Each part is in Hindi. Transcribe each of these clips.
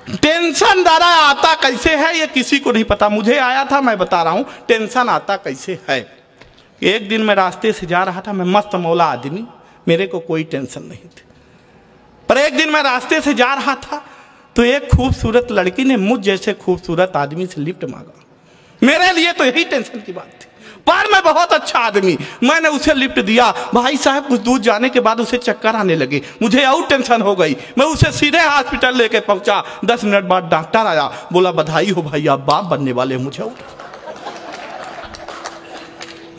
टेंशन दादा आता कैसे है ये किसी को नहीं पता, मुझे आया था, मैं बता रहा हूं टेंशन आता कैसे है। एक दिन मैं रास्ते से जा रहा था, मैं मस्त मौला आदमी, मेरे को कोई टेंशन नहीं थी। पर एक दिन मैं रास्ते से जा रहा था तो एक खूबसूरत लड़की ने मुझ जैसे खूबसूरत आदमी से लिफ्ट मांगा। मेरे लिए तो यही टेंशन की बात थी, पर मैं बहुत अच्छा आदमी, मैंने उसे लिफ्ट दिया। भाई साहब कुछ दूर जाने के बाद उसे चक्कर आने लगे, मुझे और टेंशन हो गई। मैं उसे सीधे हॉस्पिटल लेके पहुंचा। 10 मिनट बाद डॉक्टर आया, बोला बधाई हो भाई आप बाप बनने वाले। मुझे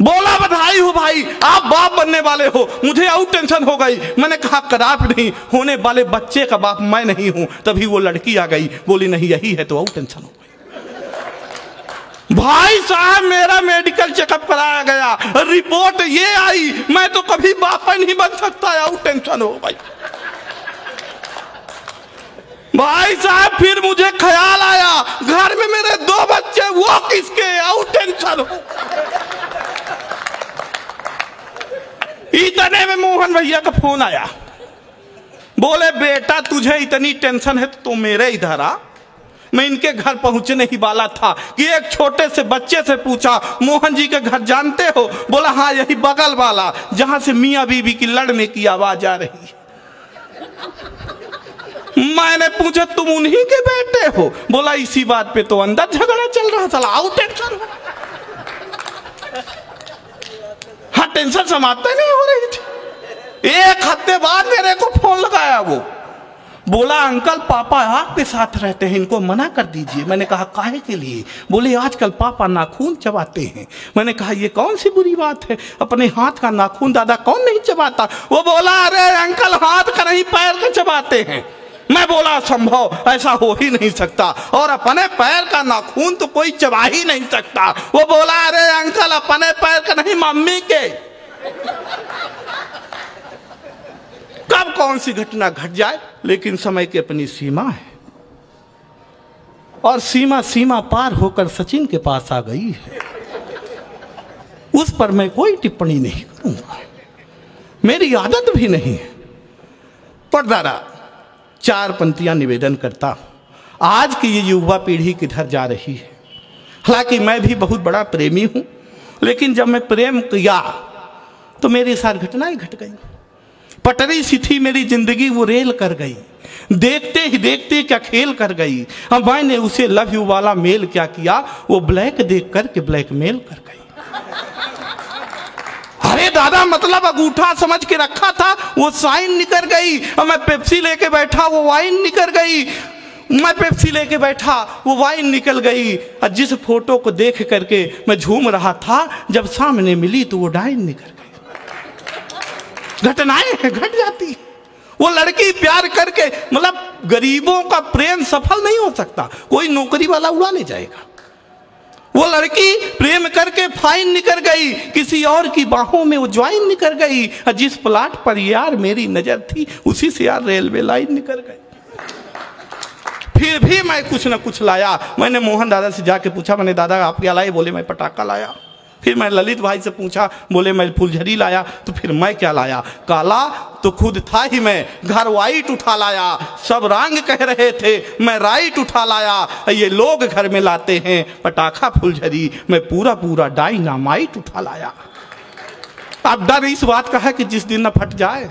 बोला बधाई हो भाई आप बाप बनने वाले हो। मुझे और टेंशन हो गई। मैंने कहा खराब नहीं, होने वाले बच्चे का बाप मैं नहीं हूं। तभी वो लड़की आ गई, बोली नहीं यही है, तो और टेंशन हो गई। भाई साहब मेरा मेडिकल चेकअप कराया गया, रिपोर्ट ये आई मैं तो कभी बाप नहीं बन सकता, और टेंशन हो गई। भाई साहब फिर मुझे ख्याल आया घर में मेरे 2 बच्चे, वो किसके, और टेंशन हो। इतने में मोहन भैया का फोन आया, बोले बेटा तुझे इतनी टेंशन है तो मेरे इधर आ। मैं इनके घर पहुंचने ही वाला था कि एक छोटे से बच्चे से पूछा मोहन जी के घर जानते हो? बोला हाँ यही बगल वाला, जहां से मियां बीवी की लड़ने की आवाज आ रही है। मैंने पूछा तुम उन्हीं के बेटे हो? बोला इसी बात पे तो अंदर झगड़ा चल रहा था, आओ टेंशन। हाँ टेंशन समाप्त नहीं हो रही थी। एक हफ्ते बाद मेरे को फोन लगाया वो, बोला अंकल पापा आपके साथ रहते हैं, इनको मना कर दीजिए। मैंने कहा काहे के लिए? बोले आजकल पापा नाखून चबाते हैं। मैंने कहा ये कौन सी बुरी बात है, अपने हाथ का नाखून दादा कौन नहीं चबाता? वो बोला अरे अंकल हाथ का नहीं पैर का चबाते हैं। मैं बोला संभव ऐसा हो ही नहीं सकता, और अपने पैर का नाखून तो कोई चबा ही नहीं सकता। वो बोला अरे अंकल अपने पैर का नहीं मम्मी के। कब कौन सी घटना घट जाए, लेकिन समय की अपनी सीमा है, और सीमा पार होकर सचिन के पास आ गई है। उस पर मैं कोई टिप्पणी नहीं करूंगा, मेरी आदत भी नहीं है। पर दादा 4 पंक्तियां निवेदन करता, आज की ये युवा पीढ़ी किधर जा रही है। हालांकि मैं भी बहुत बड़ा प्रेमी हूं, लेकिन जब मैं प्रेम किया तो मेरे साथ घटनाएं घट गई। पटरी सी थी मेरी जिंदगी, वो रेल कर गई। देखते ही देखते क्या खेल कर गई। अब मैंने उसे लव यू वाला मेल क्या किया, वो ब्लैक देख करके ब्लैकमेल कर गई। अरे दादा मतलब अंगूठा समझ के रखा था, वो साइन निकल गई। अब मैं पेप्सी लेके बैठा, वो वाइन निकल गई। मैं पेप्सी लेके बैठा, वो वाइन निकल गई। और जिस फोटो को देख करके मैं झूम रहा था, जब सामने मिली तो वो डाइन निकल गई। घटनाएं घट जाती। वो लड़की प्यार करके, मतलब गरीबों का प्रेम सफल नहीं हो सकता, कोई नौकरी वाला उड़ा ले जाएगा। वो लड़की प्रेम करके फाइन निकल गई, किसी और की बाहों में वो ज्वाइन निकल गई। जिस प्लाट पर यार मेरी नजर थी, उसी से यार रेलवे लाइन निकल गई। फिर भी मैं कुछ न कुछ लाया। मैंने मोहन दादा से जाके पूछा, मैंने दादा आप क्या लाए? बोले मैं पटाखा लाया। फिर मैं ललित भाई से पूछा, बोले मैं फुलझड़ी लाया। तो फिर मैं क्या लाया? काला तो खुद था ही मैं, घर वाइट उठा लाया। सब रंग कह रहे थे, मैं राइट उठा लाया। ये लोग घर में लाते हैं पटाखा फुलझड़ी, मैं पूरा पूरा डायनामाइट उठा लाया। अब डर इस बात का है कि जिस दिन न फट जाए।